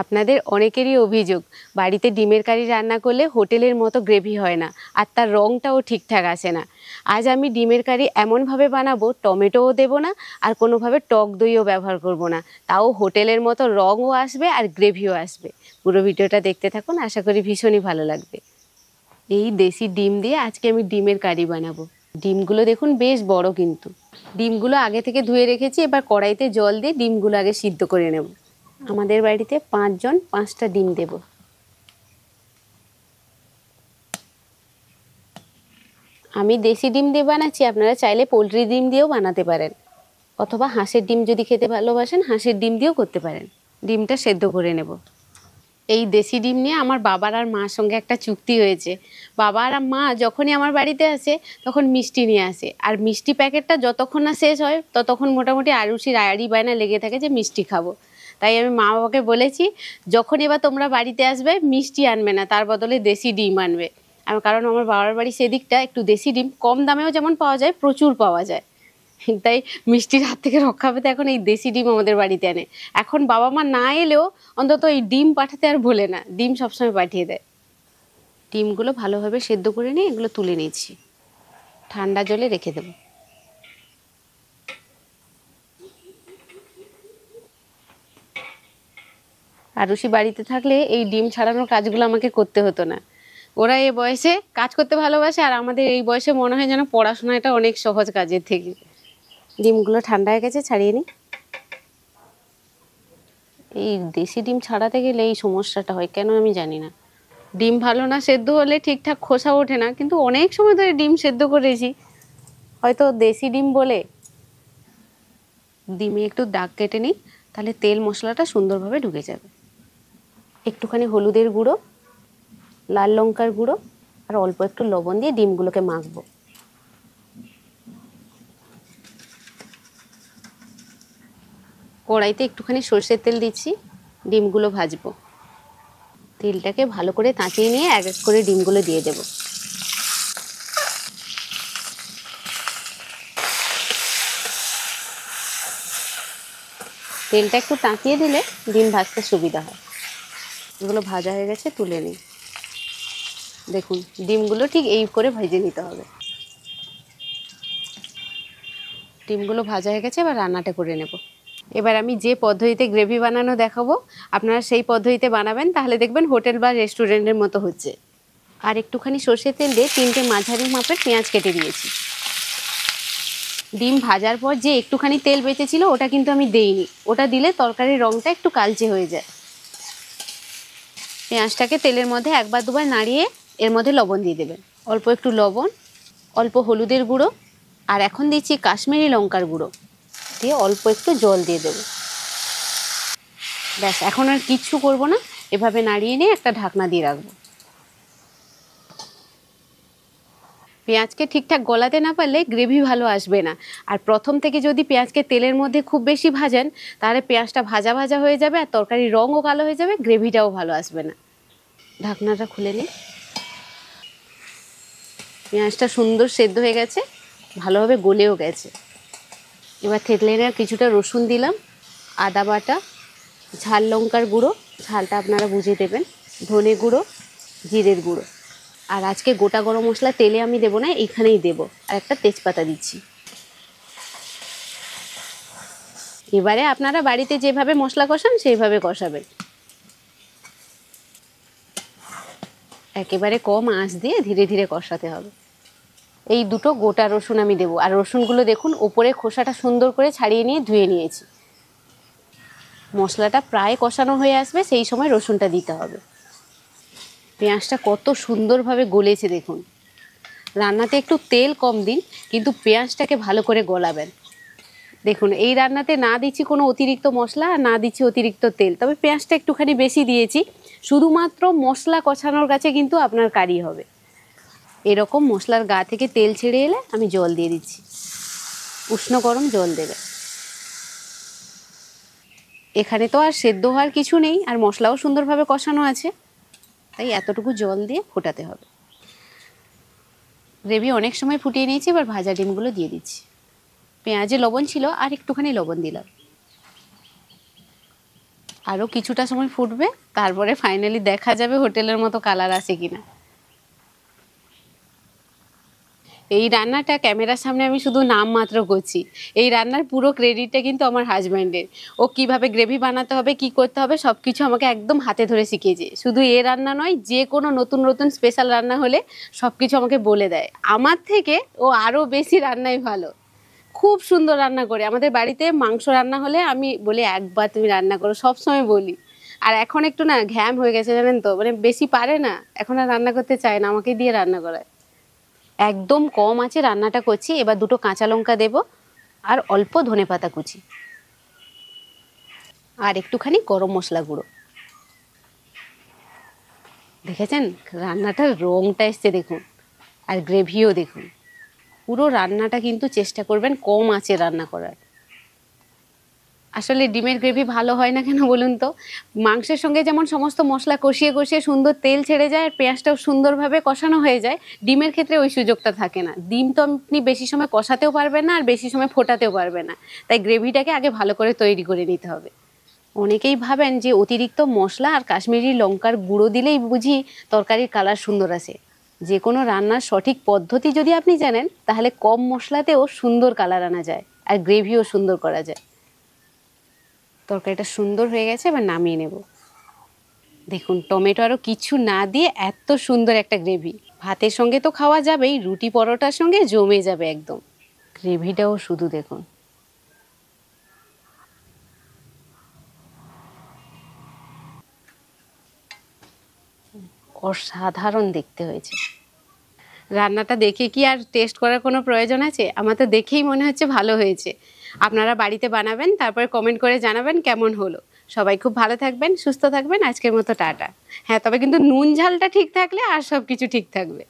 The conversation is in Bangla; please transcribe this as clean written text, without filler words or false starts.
আপনাদের অনেকেরই অভিযোগ বাড়িতে ডিমের কারি রান্না করলে হোটেলের মতো গ্রেভি হয় না, আর তার রঙটাও ঠিকঠাক আসে না। আজ আমি ডিমের কারি এমনভাবে বানাবো, টমেটোও দেবো না আর কোনোভাবে টক দইও ব্যবহার করব না, তাও হোটেলের মতো রঙও আসবে আর গ্রেভিও আসবে। পুরো ভিডিওটা দেখতে থাকুন, আশা করি ভীষণই ভালো লাগবে। এই দেশি ডিম দিয়ে আজকে আমি ডিমের কারি বানাবো। ডিমগুলো দেখুন বেশ বড়, কিন্তু ডিমগুলো আগে থেকে ধুয়ে রেখেছি। এবার কড়াইতে জল দিয়ে ডিমগুলো আগে সিদ্ধ করে নেব। আমাদের বাড়িতে 5 জন, 5টা ডিম দেব। আমি দেশি ডিম দিয়ে বানাচ্ছি, আপনারা চাইলে পোলট্রি ডিম দিয়েও বানাতে পারেন, অথবা হাঁসের ডিম যদি খেতে ভালোবাসেন হাঁসের ডিম দিয়েও করতে পারেন। ডিমটা সেদ্ধ করে নেব। এই দেশি ডিম নিয়ে আমার বাবার আর মার সঙ্গে একটা চুক্তি হয়েছে। বাবা আর মা যখনই আমার বাড়িতে আসে তখন মিষ্টি নিয়ে আসে, আর মিষ্টি প্যাকেটটা যতক্ষণ না শেষ হয় ততক্ষণ মোটামুটি আরুষির আড়ি বায়না লেগে থাকে যে মিষ্টি খাবো। তাই আমি মা বাবাকে বলেছি, যখন এবার তোমরা বাড়িতে আসবে মিষ্টি আনবে না, তার বদলে দেশি ডিম আনবে। কারণ আমার বাবার বাড়ি সেদিকটা একটু দেশি ডিম কম দামেও যেমন পাওয়া যায়, প্রচুর পাওয়া যায়। তাই মিষ্টির হাত থেকে রক্ষা পেতে এখন এই দেশি ডিম আমাদের বাড়িতে আনে। এখন বাবা মা না এলেও অন্তত এই ডিম পাঠাতে আর ভোলে না, ডিম সবসময় পাঠিয়ে দেয়। ডিমগুলো ভালোভাবে সেদ্ধ করে নিয়ে এগুলো তুলে নিয়েছি, ঠান্ডা জলে রেখে দেব। আরুষি বাড়িতে থাকলে এই ডিম ছাড়ানোর কাজগুলো আমাকে করতে হতো না। ওরা এই বয়সে কাজ করতে ভালোবাসে, আর আমাদের এই বয়সে মনে হয় যেন পড়াশোনাটা অনেক সহজ কাজের থেকে। ডিমগুলো ঠান্ডা হয়ে গেছে, ছাড়িয়ে নিই। এই দেশি ডিম ছাড়াতে গেলে এই সমস্যাটা হয় কেন আমি জানি না। ডিম ভালো না সেদ্ধ হলে ঠিকঠাক খোসা ওঠে না, কিন্তু অনেক সময় ধরে ডিম সেদ্ধ করেছি, হয়তো দেশি ডিম বলে। ডিমে একটু দাগ কেটে নিই, তাহলে তেল মশলাটা সুন্দরভাবে ঢুকে যাবে। একটুখানি হলুদের গুঁড়ো, লাল লঙ্কার গুঁড়ো আর অল্প একটু লবণ দিয়ে ডিমগুলোকে মাখবো। কড়াইতে একটুখানি সর্ষের তেল দিচ্ছি, ডিমগুলো ভাজবো। তেলটাকে ভালো করে তাঁতিয়ে নিয়ে এক এক করে ডিমগুলো দিয়ে দেব। তেলটা একটু তাঁতিয়ে দিলে ডিম ভাজতে সুবিধা হয়। এগুলো ভাজা হয়ে গেছে, তুলে নিই। দেখুন ডিমগুলো ঠিক এই করে ভেজে নিতে হবে। ডিমগুলো ভাজা হয়ে গেছে, এবার রান্নাটা করে নেব। এবার আমি যে পদ্ধতিতে গ্রেভি বানানো দেখাবো আপনারা সেই পদ্ধতিতে বানাবেন, তাহলে দেখবেন হোটেল বা রেস্টুরেন্টের মতো হচ্ছে। আর একটুখানি সর্ষের তেল দিয়ে 3টে মাঝারি মাপের পেঁয়াজ কেটে দিয়েছি। ডিম ভাজার পর যে একটুখানি তেল বেঁচেছিল ওটা কিন্তু আমি দেইনি, ওটা দিলে তরকারির রঙটা একটু কালচে হয়ে যায়। পেঁয়াজটাকে তেলের মধ্যে একবার দুবার নাড়িয়ে এর মধ্যে লবণ দিয়ে দেবেন, অল্প একটু লবণ, অল্প হলুদের গুঁড়ো, আর এখন দিচ্ছি কাশ্মীরি লঙ্কার গুঁড়ো, দিয়ে অল্প একটু জল দিয়ে দেবো। ব্যাস, এখন আর কিচ্ছু করবো না, এভাবে নাড়িয়ে নিয়ে একটা ঢাকনা দিয়ে রাখবো। পেঁয়াজকে ঠিকঠাক গলাতে না পারলে গ্রেভি ভালো আসবে না, আর প্রথম থেকে যদি পেঁয়াজকে তেলের মধ্যে খুব বেশি ভাজেন তাহলে পেঁয়াজটা ভাজা ভাজা হয়ে যাবে আর তরকারির রঙও কালো হয়ে যাবে, গ্রেভিটাও ভালো আসবে না। ঢাকনাটা খুলে নিই। পেঁয়াজটা সুন্দর সেদ্ধ হয়ে গেছে, ভালোভাবে গলেও গেছে। এবার থেতলে নেওয়া কিছুটা রসুন দিলাম, আদা বাটা, ঝাল লঙ্কার গুঁড়ো, ঝালটা আপনারা বুঝে দেবেন, ধনে গুঁড়ো, জিরের গুঁড়ো। আর আজকে গোটা গরম মশলা তেলে আমি দেবো না, এইখানেই দেবো, আর একটা তেজপাতা দিচ্ছি। এবারে আপনারা বাড়িতে যেভাবে মশলা কষান সেইভাবে কষাবেন। একেবারে কম আঁচ দিয়ে ধীরে ধীরে কষাতে হবে। এই দুটো গোটা রসুন আমি দেবো, আর রসুনগুলো দেখুন ওপরে খোসাটা সুন্দর করে ছাড়িয়ে নিয়ে ধুয়ে নিয়েছি। মশলাটা প্রায় কষানো হয়ে আসবে, সেই সময় রসুনটা দিতে হবে। পেঁয়াজটা কত সুন্দরভাবে গলেছে দেখুন। রান্নাতে একটু তেল কম দিন, কিন্তু পেঁয়াজটাকে ভালো করে গলাবেন। দেখুন এই রান্নাতে না দিচ্ছি কোনো অতিরিক্ত মশলা আর না দিচ্ছি অতিরিক্ত তেল, তবে পেঁয়াজটা একটুখানি বেশি দিয়েছি, শুধুমাত্র মশলা কষানোর কাছে কিন্তু আপনার কারি হবে। এরকম মশলার গা থেকে তেল ছেড়ে এলে আমি জল দিয়ে দিচ্ছি, উষ্ণ গরম জল দেবে। এখানে তো আর সেদ্ধ হওয়ার কিছু নেই, আর মশলাও সুন্দরভাবে কষানো আছে, তাই এতটুকু জল দিয়ে ফোটাতে হবে। গ্রেভি অনেক সময় ফুটিয়ে নিয়েছি, এবার ভাজা ডিমগুলো দিয়ে দিচ্ছি। পেঁয়াজে লবণ ছিল, আর একটুখানি লবণ দিলাম। আরও কিছুটা সময় ফুটবে, তারপরে ফাইনালি দেখা যাবে হোটেলের মতো কালার আসে কিনা। এই রান্নাটা ক্যামেরার সামনে আমি শুধু নাম মাত্র করছি, এই রান্নার পুরো ক্রেডিটটা কিন্তু আমার হাজব্যান্ডের। ও কিভাবে গ্রেভি বানাতে হবে, কি করতে হবে, সব কিছু আমাকে একদম হাতে ধরে শিখিয়েছে। শুধু এ রান্না নয়, যে কোনো নতুন নতুন স্পেশাল রান্না হলে সব কিছু আমাকে বলে দেয়। আমার থেকে ও আরও বেশি রান্নাই ভালো, খুব সুন্দর রান্না করে। আমাদের বাড়িতে মাংস রান্না হলে আমি বলি একবার তুমি রান্না করো, সব সময় বলি। আর এখন একটু না ঘ্যাম হয়ে গেছে জানেন তো, মানে বেশি পারে না, এখন আর রান্না করতে চায় না, আমাকে দিয়ে রান্না করায়। একদম কম আছে রান্নাটা করছি। এবার 2টো কাঁচা লঙ্কা দেব, আর অল্প ধনেপাতা কুচি, আর একটুখানি গরম মশলা গুঁড়ো। দেখেছেন রান্নাটার রংটা এসছে দেখুন, আর গ্রেভিও দেখুন। পুরো রান্নাটা কিন্তু চেষ্টা করবেন কম আঁচে রান্না করার। আসলে ডিমের গ্রেভি ভালো হয় না কেন বলুন তো, মাংসের সঙ্গে যেমন সমস্ত মশলা কষিয়ে কষিয়ে সুন্দর তেল ছেড়ে যায়, আর পেঁয়াজটাও সুন্দরভাবে কষানো হয়ে যায়, ডিমের ক্ষেত্রে ওই সুযোগটা থাকে না। ডিম তো আপনি বেশি সময় কষাতেও পারবেন না, আর বেশি সময় ফোটাতেও পারবেন না। তাই গ্রেভিটাকে আগে ভালো করে তৈরি করে নিতে হবে। অনেকেই ভাবেন যে অতিরিক্ত মশলা আর কাশ্মীরি লঙ্কার গুঁড়ো দিলেই বুঝি তরকারির কালার সুন্দর আসে। যে কোনো রান্নার সঠিক পদ্ধতি যদি আপনি জানেন, তাহলে কম মশলাতেও সুন্দর কালার আনা যায়, আর গ্রেভিও সুন্দর করা যায়। তরকারিটা সুন্দর হয়ে গেছে, এবার নামিয়ে নেব। দেখুন টমেটো আরও কিছু না দিয়ে এত সুন্দর একটা গ্রেভি, ভাতের সঙ্গে তো খাওয়া যাবেই, রুটি পরোটার সঙ্গে জমে যাবে একদম। গ্রেভিটাও শুধু দেখুন, অসাধারণ দেখতে হয়েছে। রান্নাটা দেখে কি আর টেস্ট করার কোনো প্রয়োজন আছে? আমার তো দেখেই মনে হচ্ছে ভালো হয়েছে। আপনারা বাড়িতে বানাবেন, তারপরে কমেন্ট করে জানাবেন কেমন হলো। সবাই খুব ভালো থাকবেন, সুস্থ থাকবেন। আজকের মতো টাটা। হ্যাঁ, তবে কিন্তু নুন ঝালটা ঠিক থাকলে আর সব কিছু ঠিক থাকবে।